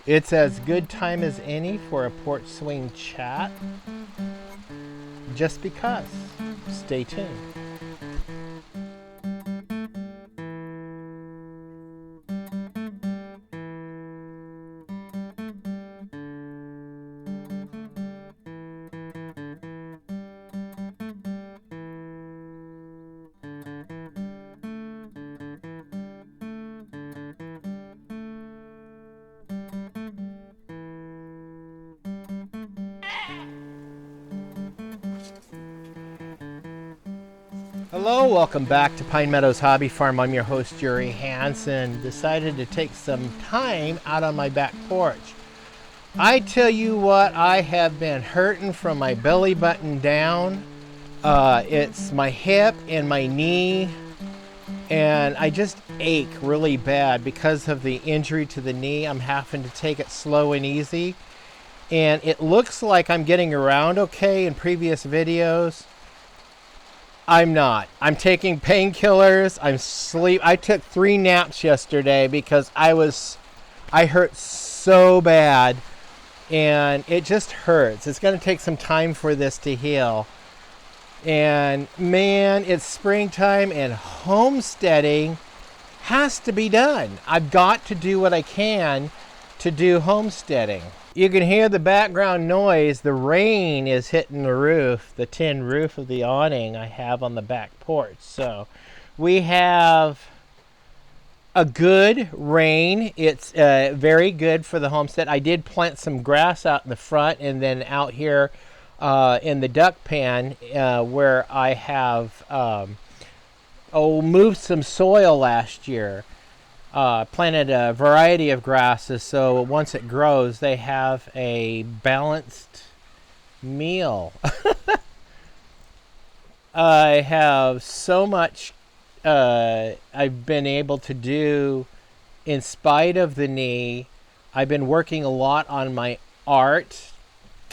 It's as good time as any for a porch swing chat, just because. Stay tuned. Hello, welcome back to Pine Meadows Hobby Farm. I'm your host, Jerry Hansen. Decided to take some time out on my back porch. I tell you what, I have been hurting from my belly button down. It's my hip and my knee, and I just ache really bad because of the injury to the knee. I'm having to take it slow and easy, and it looks like I'm getting around okay in previous videos. I'm not. I'm taking painkillers. I took 3 naps yesterday because I hurt so bad, and it just hurts. It's going to take some time for this to heal. And man, it's springtime and homesteading has to be done. I've got to do what I can to do homesteading. You can hear the background noise. The rain is hitting the roof, the tin roof of the awning I have on the back porch. So we have a good rain. It's very good for the homestead. I did plant some grass out in the front, and then out here in the duck pen where I have moved some soil last year. Planted a variety of grasses, so once it grows, they have a balanced meal. I have so much I've been able to do in spite of the knee. I've been working a lot on my art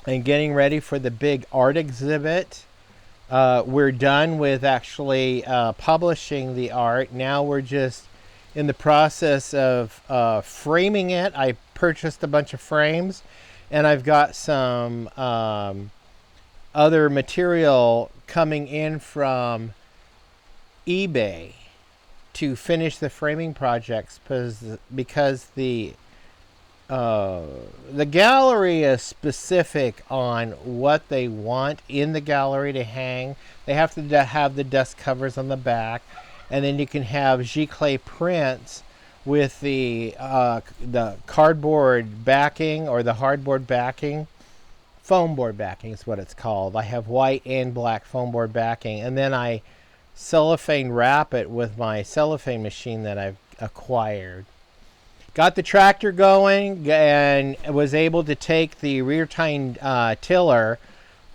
and getting ready for the big art exhibit. We're done with actually publishing the art. Now we're just in the process of framing it. I purchased a bunch of frames, and I've got some other material coming in from eBay to finish the framing projects because the gallery is specific on what they want in the gallery to hang. They have to have the dust covers on the back. And then you can have giclée prints with the cardboard backing or the hardboard backing. Foam board backing is what it's called. I have white and black foam board backing. And then I cellophane wrap it with my cellophane machine that I've acquired. Got the tractor going and was able to take the rear tine tiller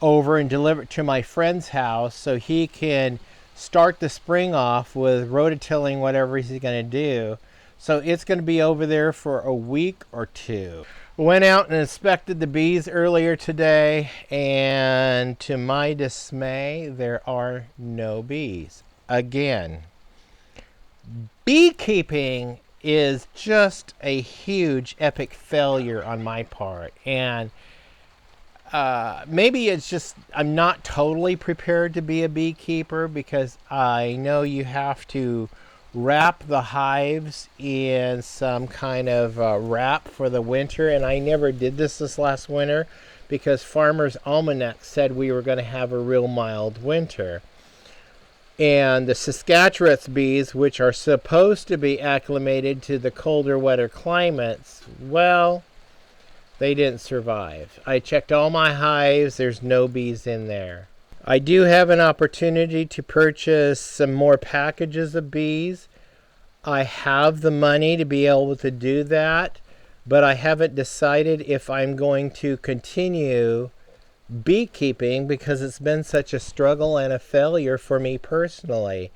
over and deliver it to my friend's house so he can start the spring off with rototilling whatever he's going to do. So it's going to be over there for a week or two. Went out and inspected the bees earlier today, and to my dismay, there are no bees. Again, beekeeping is just a huge epic failure on my part, and maybe it's just I'm not totally prepared to be a beekeeper because I know you have to wrap the hives in some kind of wrap for the winter, and I never did this last winter because Farmer's Almanac said we were going to have a real mild winter. And the Saskatchewan's bees, which are supposed to be acclimated to the colder, wetter climates, well, they didn't survive. I checked all my hives. There's no bees in there. I do have an opportunity to purchase some more packages of bees. I have the money to be able to do that, but I haven't decided if I'm going to continue beekeeping because it's been such a struggle and a failure for me personally.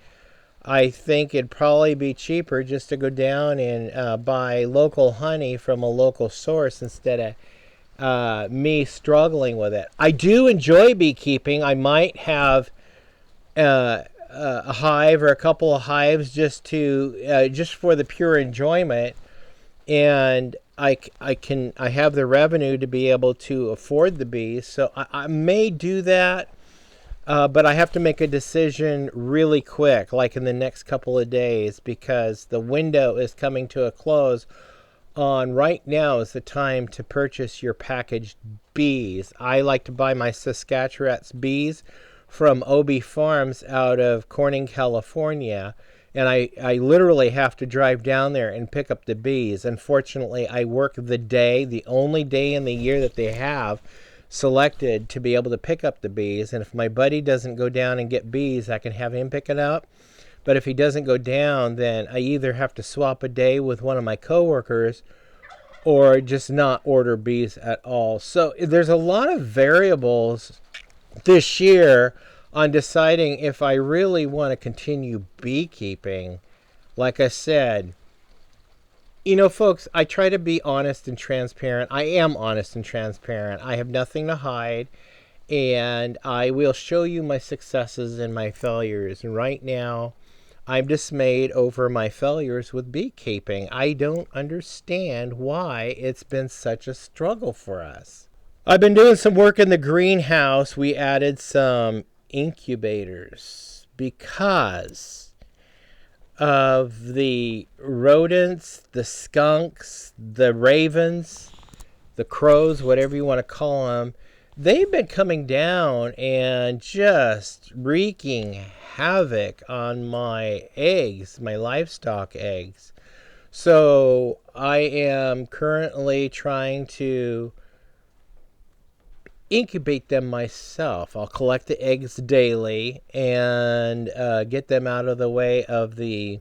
I think it'd probably be cheaper just to go down and buy local honey from a local source instead of me struggling with it. I do enjoy beekeeping. I might have a hive or a couple of hives just for the pure enjoyment. And I have the revenue to be able to afford the bees. So I may do that, but I have to make a decision really quick, like in the next couple of days, because the window is coming to a close on right now is the time to purchase your packaged bees. I like to buy my Saskatchewan's bees from OB Farms out of Corning, California. And I literally have to drive down there and pick up the bees. Unfortunately, I work the only day in the year that they have selected to be able to pick up the bees. And if my buddy doesn't go down and get bees, I can have him pick it up. But if he doesn't go down, then I either have to swap a day with one of my coworkers or just not order bees at all. So there's a lot of variables this year on deciding if I really want to continue beekeeping. Like I said, folks, I try to be honest and transparent. I am honest and transparent. I have nothing to hide. And I will show you my successes and my failures. And right now, I'm dismayed over my failures with beekeeping. I don't understand why it's been such a struggle for us. I've been doing some work in the greenhouse. We added some incubators because of the rodents, the skunks, the ravens, the crows, whatever you want to call them. They've been coming down and just wreaking havoc on my eggs, my livestock eggs. So I am currently trying to incubate them myself. I'll collect the eggs daily and get them out of the way of the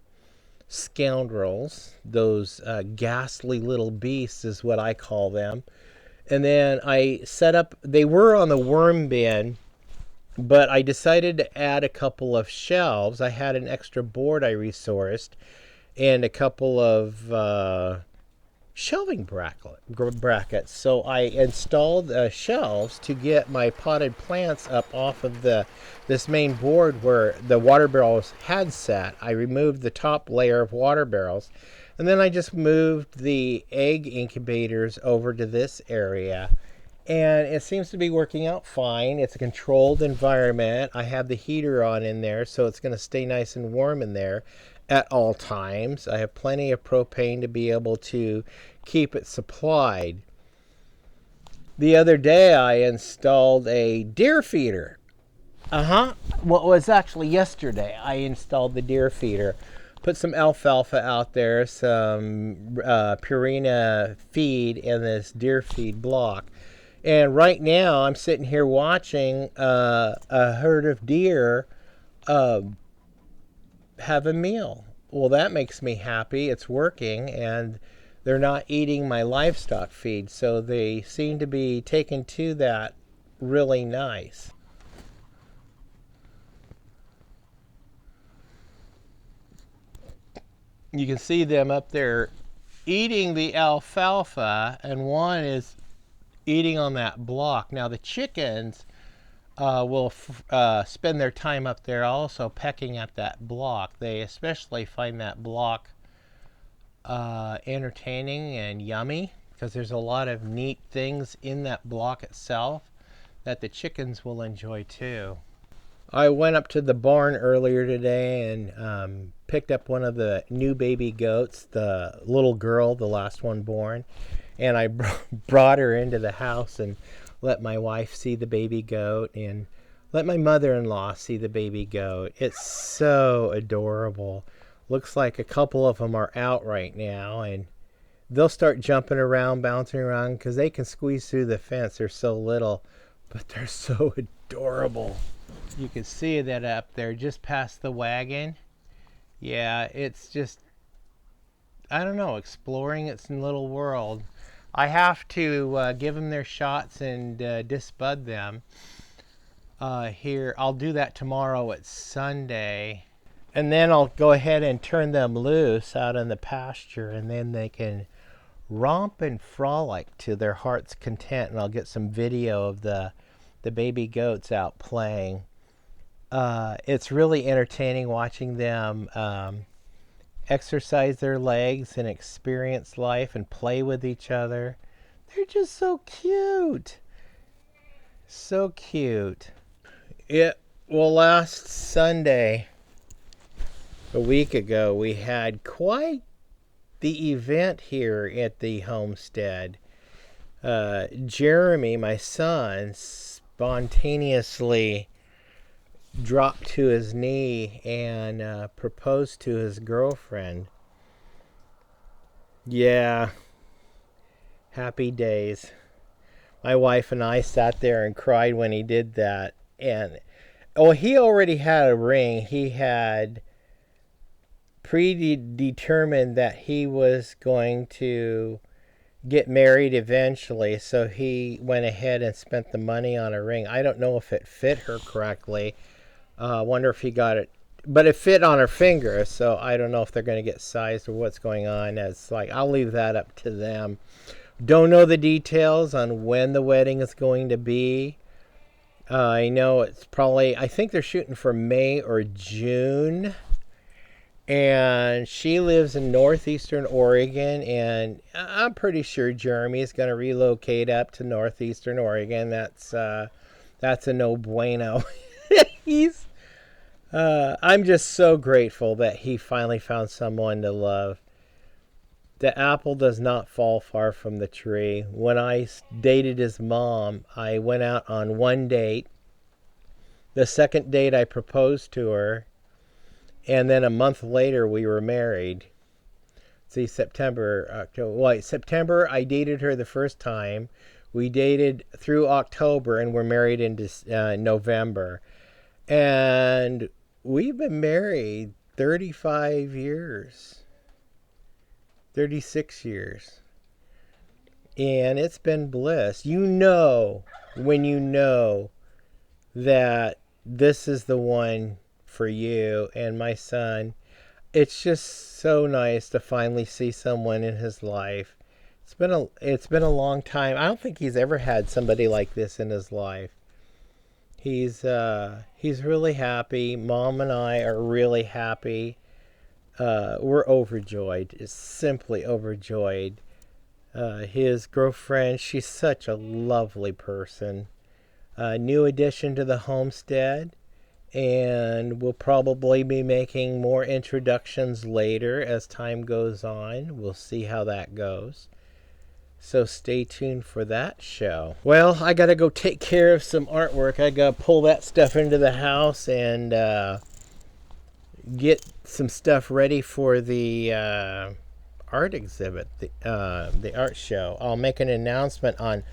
scoundrels. Those ghastly little beasts is what I call them. And then I set up, they were on the worm bin, but I decided to add a couple of shelves. I had an extra board I resourced and a couple of shelving brackets. So I installed shelves to get my potted plants up off of this main board where the water barrels had sat. I removed the top layer of water barrels. And then I just moved the egg incubators over to this area. And it seems to be working out fine. It's a controlled environment. I have the heater on in there, so it's going to stay nice and warm in there at all times. I have plenty of propane to be able to keep it supplied. The other day I installed a deer feeder. Well, it was actually yesterday I installed the deer feeder. Put some alfalfa out there, some Purina feed in this deer feed block. And right now I'm sitting here watching a herd of deer have a meal. Well, that makes me happy. It's working, and they're not eating my livestock feed, so they seem to be taking to that really nice. You can see them up there eating the alfalfa, and one is eating on that block. Now the chickens will spend their time up there also pecking at that block. They especially find that block entertaining and yummy because there's a lot of neat things in that block itself that the chickens will enjoy too. I went up to the barn earlier today and picked up one of the new baby goats, the little girl, the last one born, and I brought her into the house and let my wife see the baby goat and let my mother-in-law see the baby goat. It's so adorable. Looks like a couple of them are out right now, and they'll start jumping around, bouncing around because they can squeeze through the fence. They're so little, but they're so adorable. You can see that up there just past the wagon. Yeah, it's just, I don't know, exploring its little world. I have to give them their shots and disbud them here. I'll do that tomorrow. It's Sunday. And then I'll go ahead and turn them loose out in the pasture, and then they can romp and frolic to their heart's content. And I'll get some video of the baby goats out playing. It's really entertaining watching them exercise their legs and experience life and play with each other. They're just so cute. So cute. Last Sunday, a week ago, we had quite the event here at the homestead. Jeremy, my son, spontaneously dropped to his knee and proposed to his girlfriend. Yeah, happy days. My wife and I sat there and cried when he did that. And he already had a ring. He had predetermined that he was going to get married eventually, so he went ahead and spent the money on a ring. I don't know if it fit her correctly. I wonder if he got it, but it fit on her finger, so I don't know if they're going to get sized or what's going on. It's like, I'll leave that up to them. Don't know the details on when the wedding is going to be. I know it's probably, I think they're shooting for May or June. And she lives in northeastern Oregon, and I'm pretty sure Jeremy is going to relocate up to northeastern Oregon. That's a no bueno. I'm just so grateful that he finally found someone to love. The apple does not fall far from the tree. When I dated his mom, I went out on one date. The second date, I proposed to her. And then a month later, we were married. See, September, I dated her the first time. We dated through October and we're married in November. And we've been married 35 years. 36 years. And it's been bliss. You know when you know that this is the one for you and my son. It's just so nice to finally see someone in his life. It's been a long time. I don't think he's ever had somebody like this in his life. He's really happy. Mom and I are really happy. We're overjoyed. Just simply overjoyed. His girlfriend, she's such a lovely person. New addition to the homestead. And we'll probably be making more introductions later as time goes on. We'll see how that goes. So stay tuned for that show. Well, I got to go take care of some artwork. I got to pull that stuff into the house and get some stuff ready for the art exhibit, the art show. I'll make an announcement on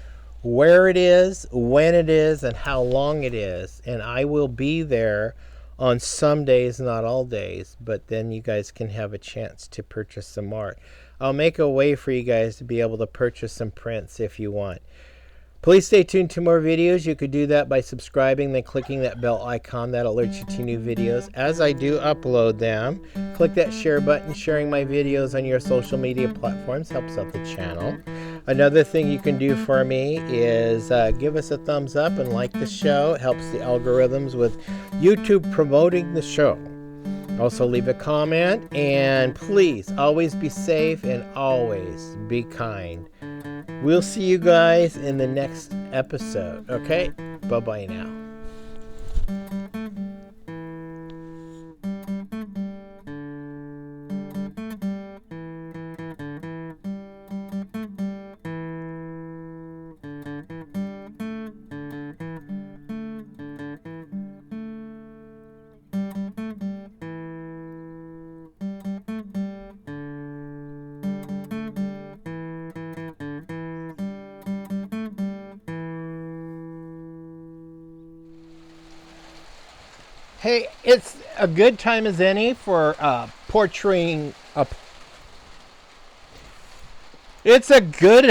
where it is, when it is, and how long it is. And I will be there on some days, not all days, but then you guys can have a chance to purchase some art. I'll make a way for you guys to be able to purchase some prints if you want. Please stay tuned to more videos. You could do that by subscribing, then clicking that bell icon. That alerts you to new videos. As I do upload them, click that share button. Sharing my videos on your social media platforms helps out the channel. Another thing you can do for me is give us a thumbs up and like the show. It helps the algorithms with YouTube promoting the show. Also leave a comment, and please always be safe and always be kind. We'll see you guys in the next episode, okay? Bye-bye now. Hey, it's a good time as any for portraying a... It's a good...